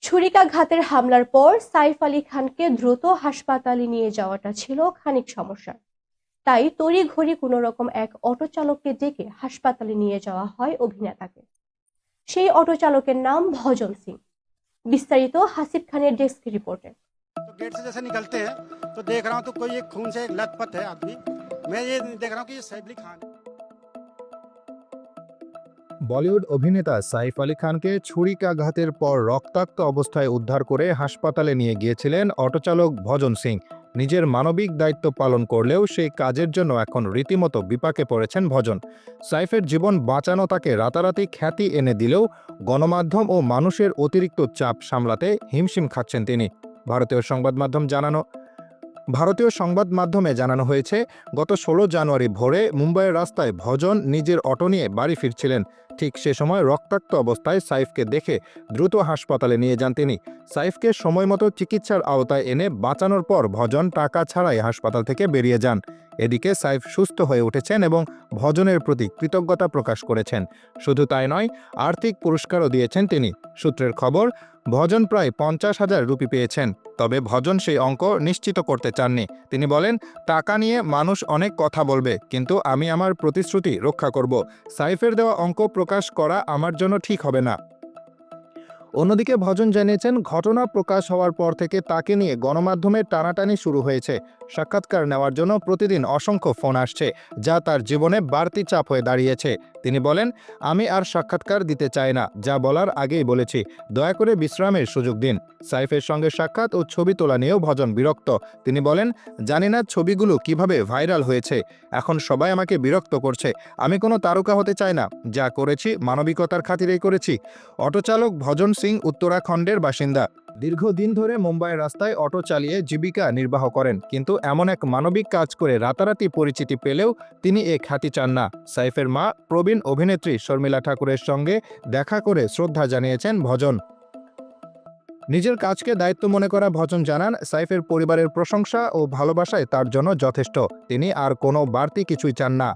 ছুরিকাঘাতের হামলার পর সাইফ আলী খানকে দ্রুত হাসপাতালে নিয়ে যাওয়াটা ছিল খানিক সমস্যার। তাই তড়িঘড়ি কোনোরকম এক অটো চালককে ডেকে হাসপাতালে নিয়ে যাওয়া হয় অভিনেতাকে। সেই অটো চালকের নাম ভজন সিং। বিস্তারিত হাসিব খানের ডেস্ক রিপোর্টে। तो गेट से जैसे निकलते हैं तो देख रहा हूँ तो कोई एक खून से एक लथपथ है आदमी। मैं ये देख रहा हूँ कि ये सैफ अली खान है। বলিউড অভিনেতা সাইফ আলী খানকে ছুরিকাঘাতের পর রক্তাক্ত অবস্থায় উদ্ধার করে হাসপাতালে নিয়ে গিয়েছিলেন অটোচালক ভজন সিং। নিজের মানবিক দায়িত্ব পালন করলেও সেই কাজের জন্য এখন রীতিমতো বিপাকে পড়েছেন ভজন। সাইফের জীবন বাঁচানো তাকে রাতারাতি খ্যাতি এনে দিলেও গণমাধ্যম ও মানুষের অতিরিক্ত চাপ সামলাতে হিমশিম খাচ্ছেন তিনি। ভারতীয় সংবাদ মাধ্যমে জানানো হয়েছে, গত 16 জানুয়ারি ভোরে মুম্বাইয়ের রাস্তায় ভজন নিজের অটো নিয়ে বাড়ি ফিরছিলেন। ঠিক সে সময় রক্তাক্ত অবস্থায় সাইফকে দেখে দ্রুত হাসপাতালে নিয়ে যান তিনি। সাইফকে সময়মতো চিকিৎসার আওতায় এনে বাঁচানোর পর ভজন টাকা ছাড়াই হাসপাতাল থেকে বেরিয়ে যান। এদিকে সাইফ সুস্থ হয়ে উঠেছেন এবং ভজনের প্রতি কৃতজ্ঞতা প্রকাশ করেছেন। শুধু তাই নয়, আর্থিক পুরস্কারও দিয়েছেন তিনি। সূত্রের খবর, ভজন প্রায় 50,000 রুপি পেয়েছেন। তবে ভজন সেই অঙ্ক নিশ্চিত করতে চাননি। তিনি বলেন, টাকা নিয়ে মানুষ অনেক কথা বলবে, কিন্তু আমি আমার প্রতিশ্রুতি রক্ষা করব। সাইফের দেওয়া অঙ্ক প্রকাশ করা আমার জন্য ঠিক হবে না। অন্যদিকে ভজন জানিয়েছেন, ঘটনা প্রকাশ হওয়ার পর থেকে তাকে নিয়ে গণমাধ্যমে টানাটানি শুরু হয়েছে। সাক্ষাৎকার নেওয়ার জন্য প্রতিদিন অসংখ্য ফোন আসছে, যা তার জীবনে বাড়তি চাপ হয়ে দাঁড়িয়েছে। তিনি বলেন, আমি আর সাক্ষাৎকার দিতে চাই না, যা বলার আগেই বলেছি, দয়া করে বিশ্রামের সুযোগ দিন। সাইফের সঙ্গে সাক্ষাৎ ও ছবি তোলা নিয়েও ভজন বিরক্ত। তিনি বলেন, জানি না ছবিগুলো কিভাবে ভাইরাল হয়েছে, এখন সবাই আমাকে বিরক্ত করছে। আমি কোনো তারকা হতে চাই না, যা করেছি মানবিকতার খাতিরেই করেছি। অটোচালক ভজন সিং উত্তরাখণ্ডের বাসিন্দা। দীর্ঘদিন ধরে মুম্বাইয়ের রাস্তায় অটো চালিয়ে জীবিকা নির্বাহ করেন, কিন্তু এমন এক মানবিক কাজ করে রাতারাতি পরিচিতি পেলেও তিনি এ খ্যাতি চান না। সাইফের মা প্রবীণ অভিনেত্রী শর্মিলা ঠাকুরের সঙ্গে দেখা করে শ্রদ্ধা জানিয়েছেন ভজন। নিজের কাজকে দায়িত্ব মনে করা ভজন জানান, সাইফের পরিবারের প্রশংসা ও ভালোবাসায় তার জন্য যথেষ্ট। তিনি আর কোনো বাড়তি কিছুই চান না।